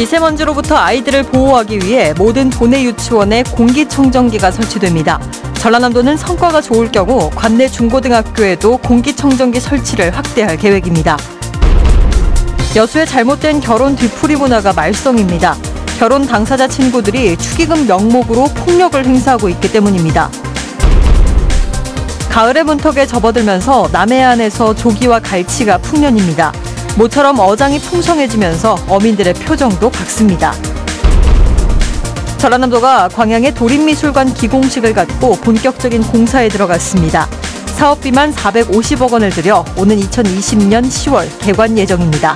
미세먼지로부터 아이들을 보호하기 위해 모든 도내 유치원에 공기청정기가 설치됩니다. 전라남도는 성과가 좋을 경우 관내 중고등학교에도 공기청정기 설치를 확대할 계획입니다. 여수의 잘못된 결혼 뒤풀이 문화가 말썽입니다. 결혼 당사자 친구들이 축의금 명목으로 폭력을 행사하고 있기 때문입니다. 가을의 문턱에 접어들면서 남해안에서 조기와 갈치가 풍년입니다. 모처럼 어장이 풍성해지면서 어민들의 표정도 밝습니다. 전라남도가 광양의 도립미술관 기공식을 갖고 본격적인 공사에 들어갔습니다. 사업비만 450억 원을 들여 오는 2020년 10월 개관 예정입니다.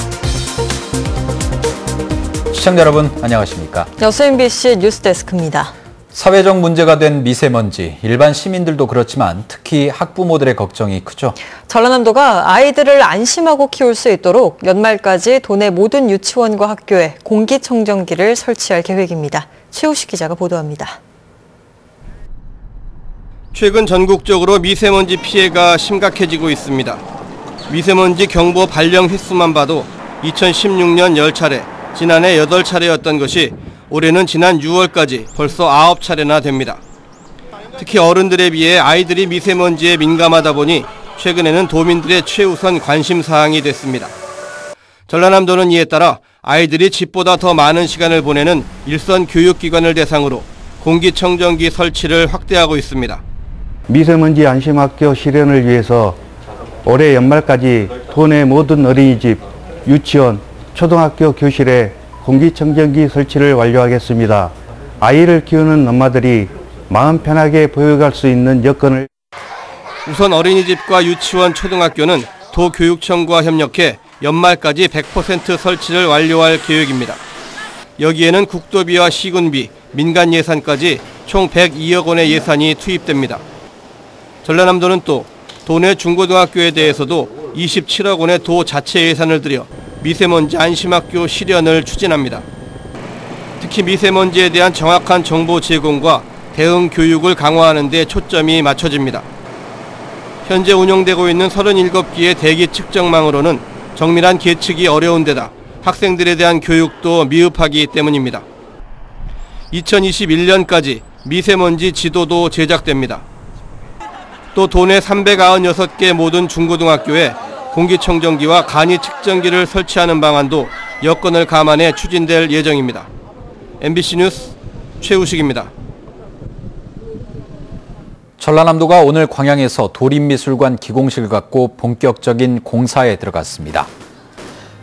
시청자 여러분 안녕하십니까? 여수 MBC 뉴스데스크입니다. 사회적 문제가 된 미세먼지, 일반 시민들도 그렇지만 특히 학부모들의 걱정이 크죠. 전라남도가 아이들을 안심하고 키울 수 있도록 연말까지 도내 모든 유치원과 학교에 공기청정기를 설치할 계획입니다. 최우식 기자가 보도합니다. 최근 전국적으로 미세먼지 피해가 심각해지고 있습니다. 미세먼지 경보 발령 횟수만 봐도 2016년 10차례, 지난해 8차례였던 것이 올해는 지난 6월까지 벌써 9차례나 됩니다. 특히 어른들에 비해 아이들이 미세먼지에 민감하다 보니 최근에는 도민들의 최우선 관심 사항이 됐습니다. 전라남도는 이에 따라 아이들이 집보다 더 많은 시간을 보내는 일선 교육기관을 대상으로 공기청정기 설치를 확대하고 있습니다. 미세먼지 안심학교 실현을 위해서 올해 연말까지 도내 모든 어린이집, 유치원, 초등학교 교실에 공기청정기 설치를 완료하겠습니다. 아이를 키우는 엄마들이 마음 편하게 보육할 수 있는 여건을. 우선 어린이집과 유치원, 초등학교는 도교육청과 협력해 연말까지 100% 설치를 완료할 계획입니다. 여기에는 국도비와 시군비, 민간 예산까지 총 102억 원의 예산이 투입됩니다. 전라남도는 또 도내 중고등학교에 대해서도 27억 원의 도 자체 예산을 들여 미세먼지 안심학교 실현을 추진합니다. 특히 미세먼지에 대한 정확한 정보 제공과 대응 교육을 강화하는 데 초점이 맞춰집니다. 현재 운영되고 있는 37기의 대기 측정망으로는 정밀한 계측이 어려운 데다 학생들에 대한 교육도 미흡하기 때문입니다. 2021년까지 미세먼지 지도도 제작됩니다. 또 도내 396개 모든 중고등학교에 공기청정기와 간이 측정기를 설치하는 방안도 여건을 감안해 추진될 예정입니다. MBC 뉴스 최우식입니다. 전라남도가 오늘 광양에서 도립미술관 기공식을 갖고 본격적인 공사에 들어갔습니다.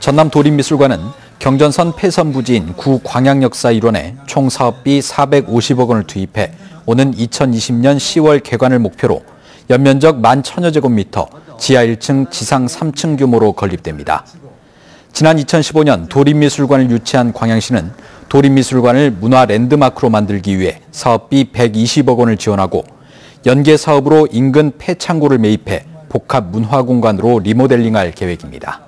전남 도립미술관은 경전선 폐선 부지인 구 광양역사 일원에 총 사업비 450억 원을 투입해 오는 2020년 10월 개관을 목표로 연면적 11,000여 제곱미터, 지하 1층, 지상 3층 규모로 건립됩니다. 지난 2015년 도립미술관을 유치한 광양시는 도립미술관을 문화 랜드마크로 만들기 위해 사업비 120억 원을 지원하고 연계 사업으로 인근 폐창고를 매입해 복합 문화공간으로 리모델링할 계획입니다.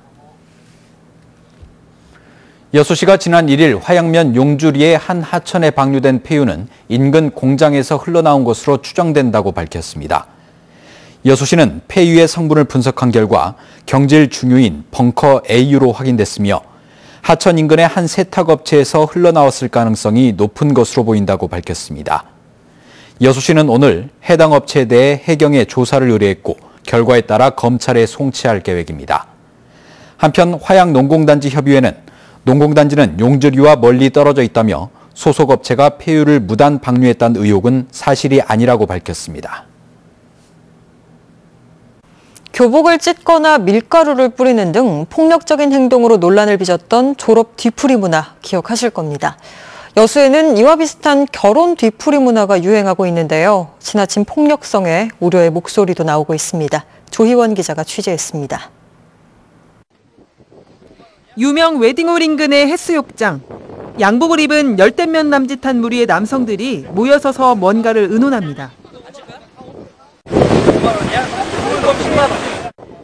여수시가 지난 1일 화양면 용주리의 한 하천에 방류된 폐유는 인근 공장에서 흘러나온 것으로 추정된다고 밝혔습니다. 여수시는 폐유의 성분을 분석한 결과 경질 중유인 벙커 A유로 확인됐으며 하천 인근의 한 세탁업체에서 흘러나왔을 가능성이 높은 것으로 보인다고 밝혔습니다. 여수시는 오늘 해당 업체에 대해 해경에 조사를 의뢰했고 결과에 따라 검찰에 송치할 계획입니다. 한편 화양농공단지 협의회는 농공단지는 용주리와 멀리 떨어져 있다며 소속업체가 폐유를 무단 방류했다는 의혹은 사실이 아니라고 밝혔습니다. 교복을 찢거나 밀가루를 뿌리는 등 폭력적인 행동으로 논란을 빚었던 졸업 뒤풀이 문화 기억하실 겁니다. 여수에는 이와 비슷한 결혼 뒤풀이 문화가 유행하고 있는데요. 지나친 폭력성에 우려의 목소리도 나오고 있습니다. 조희원 기자가 취재했습니다. 유명 웨딩홀 인근의 해수욕장. 양복을 입은 열댓 명 남짓한 무리의 남성들이 모여서서 뭔가를 의논합니다.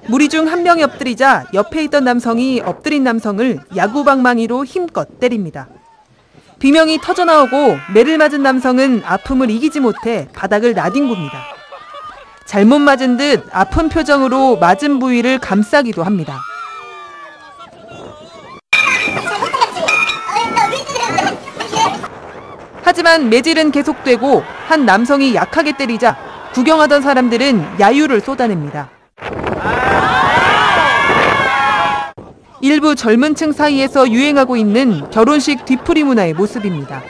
무리 중 한 명이 엎드리자 옆에 있던 남성이 엎드린 남성을 야구방망이로 힘껏 때립니다. 비명이 터져나오고 매를 맞은 남성은 아픔을 이기지 못해 바닥을 나뒹굽니다. 잘못 맞은 듯 아픈 표정으로 맞은 부위를 감싸기도 합니다. 하지만 매질은 계속되고 한 남성이 약하게 때리자 구경하던 사람들은 야유를 쏟아냅니다. 일부 젊은 층 사이에서 유행하고 있는 결혼식 뒤풀이 문화의 모습입니다.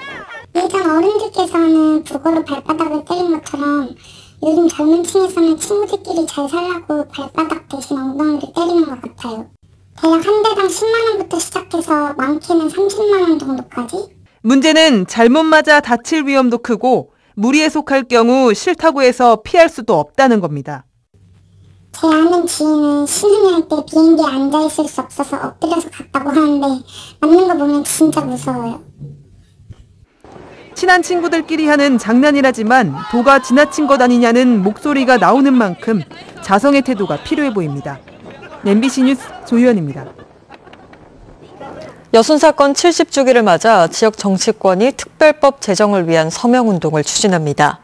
예전 어른들께서는 북어로 발바닥을 때린 것처럼 요즘 젊은 층에서는 친구들끼리 잘 살라고 발바닥 대신 엉덩이를 때리는 것 같아요. 대략 한 대당 10만 원부터 시작해서 많게는 30만 원 정도까지. 문제는 잘못 맞아 다칠 위험도 크고 무리에 속할 경우 싫다고 해서 피할 수도 없다는 겁니다. 제 아는 지인은 신혼여행 때 비행기에 앉아있을 수 없어서 엎드려서 갔다고 하는데 맞는 거 보면 진짜 무서워요. 친한 친구들끼리 하는 장난이라지만 도가 지나친 것 아니냐는 목소리가 나오는 만큼 자성의 태도가 필요해 보입니다. MBC 뉴스 조희연입니다. 여순사건 70주기를 맞아 지역 정치권이 특별법 제정을 위한 서명운동을 추진합니다.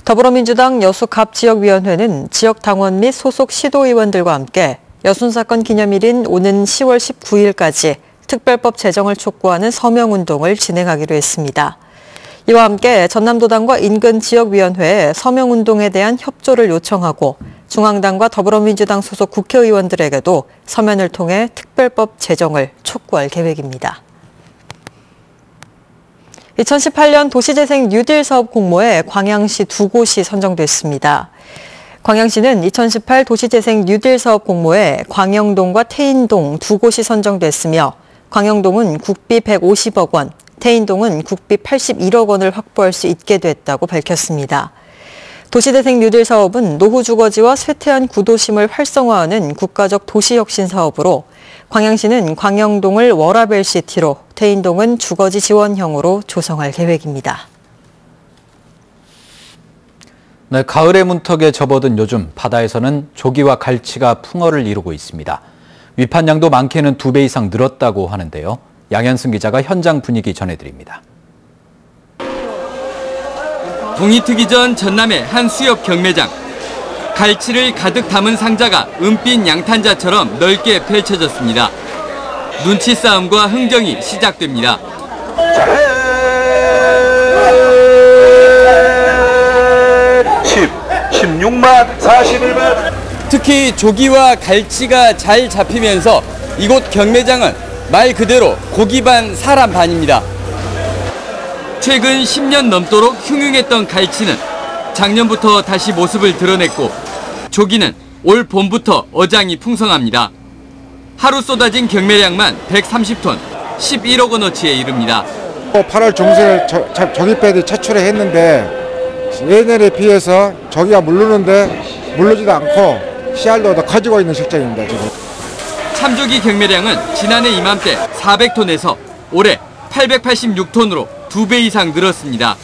더불어민주당 여수갑지역위원회는 지역 당원 및 소속 시도의원들과 함께 여순사건 기념일인 오는 10월 19일까지 특별법 제정을 촉구하는 서명운동을 진행하기로 했습니다. 이와 함께 전남도당과 인근 지역위원회에 서명운동에 대한 협조를 요청하고 중앙당과 더불어민주당 소속 국회의원들에게도 서면을 통해 특별법 제정을 촉구할 계획입니다. 2018년 도시재생 뉴딜 사업 공모에 광양시 두 곳이 선정됐습니다. 광양시는 2018 도시재생 뉴딜 사업 공모에 광영동과 태인동 두 곳이 선정됐으며 광영동은 국비 150억 원, 태인동은 국비 81억 원을 확보할 수 있게 됐다고 밝혔습니다. 도시재생 뉴딜 사업은 노후 주거지와 쇠퇴한 구도심을 활성화하는 국가적 도시혁신 사업으로 광양시는 광영동을 워라벨시티로, 태인동은 주거지 지원형으로 조성할 계획입니다. 네, 가을의 문턱에 접어든 요즘 바다에서는 조기와 갈치가 풍어를 이루고 있습니다. 위판량도 많게는 2배 이상 늘었다고 하는데요. 양현승 기자가 현장 분위기 전해드립니다. 동이 트기 전 전남의 한 수협 경매장. 갈치를 가득 담은 상자가 은빛 양탄자처럼 넓게 펼쳐졌습니다. 눈치 싸움과 흥정이 시작됩니다. 16만 41만. 특히 조기와 갈치가 잘 잡히면서 이곳 경매장은 말 그대로 고기 반 사람 반입니다. 최근 10년 넘도록 흉흉했던 갈치는 작년부터 다시 모습을 드러냈고 조기는 올 봄부터 어장이 풍성합니다. 하루 쏟아진 경매량만 130톤, 11억 원어치에 이릅니다. 8월 중순에 조기배들이 채출을 했는데 예년에 비해서 조기가 물르지도 않고 씨알도 더 커지고 있는 실정입니다. 지금. 참조기 경매량은 지난해 이맘때 400톤에서 올해 886톤으로 2배 이상 늘었습니다.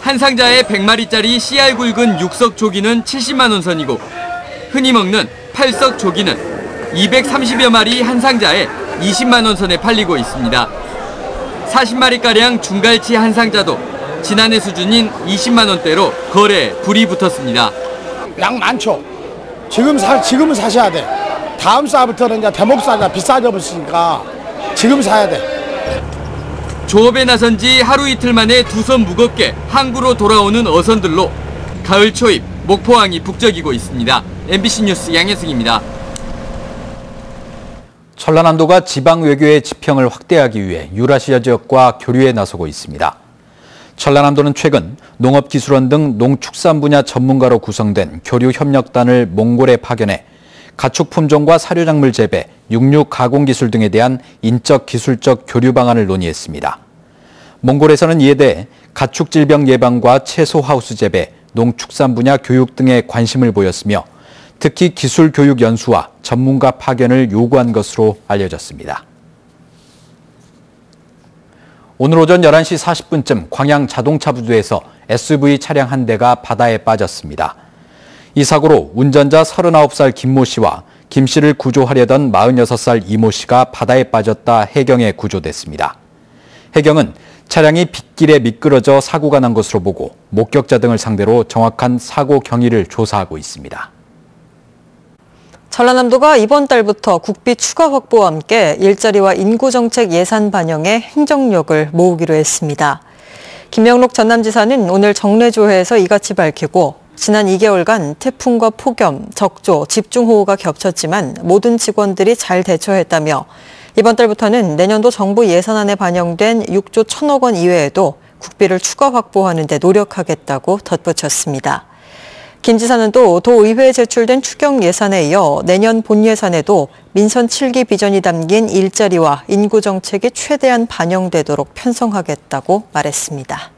한 상자에 100마리짜리 씨알 굵은 육석 조기는 70만 원 선이고 흔히 먹는 8석 조기는 230여 마리 한 상자에 20만 원 선에 팔리고 있습니다. 40마리가량 중갈치 한 상자도 지난해 수준인 20만 원대로 거래에 불이 붙었습니다. 양 많죠. 지금은 사셔야 돼. 다음 쌀부터는 이제 대목살이 비싸져 버리니까 지금 사야 돼. 조업에 나선 지 하루 이틀 만에 두 손 무겁게 항구로 돌아오는 어선들로 가을 초입 목포항이 북적이고 있습니다. MBC 뉴스 양현승입니다. 전라남도가 지방 외교의 지평을 확대하기 위해 유라시아 지역과 교류에 나서고 있습니다. 전라남도는 최근 농업기술원 등 농축산 분야 전문가로 구성된 교류협력단을 몽골에 파견해 가축 품종과 사료작물 재배, 육류 가공 기술 등에 대한 인적 기술적 교류 방안을 논의했습니다. 몽골에서는 이에 대해 가축 질병 예방과 채소 하우스 재배, 농축산 분야 교육 등에 관심을 보였으며 특히 기술 교육 연수와 전문가 파견을 요구한 것으로 알려졌습니다. 오늘 오전 11시 40분쯤 광양 자동차부두에서 SUV 차량 한 대가 바다에 빠졌습니다. 이 사고로 운전자 39살 김모 씨와 김 씨를 구조하려던 46살 이모 씨가 바다에 빠졌다 해경에 구조됐습니다. 해경은 차량이 빗길에 미끄러져 사고가 난 것으로 보고 목격자 등을 상대로 정확한 사고 경위를 조사하고 있습니다. 전라남도가 이번 달부터 국비 추가 확보와 함께 일자리와 인구정책 예산 반영에 행정력을 모으기로 했습니다. 김명록 전남지사는 오늘 정례조회에서 이같이 밝히고 지난 2개월간 태풍과 폭염, 적조, 집중호우가 겹쳤지만 모든 직원들이 잘 대처했다며 이번 달부터는 내년도 정부 예산안에 반영된 6조 1,000억 원 이외에도 국비를 추가 확보하는 데 노력하겠다고 덧붙였습니다. 김 지사는 또 도의회에 제출된 추경 예산에 이어 내년 본예산에도 민선 7기 비전이 담긴 일자리와 인구 정책이 최대한 반영되도록 편성하겠다고 말했습니다.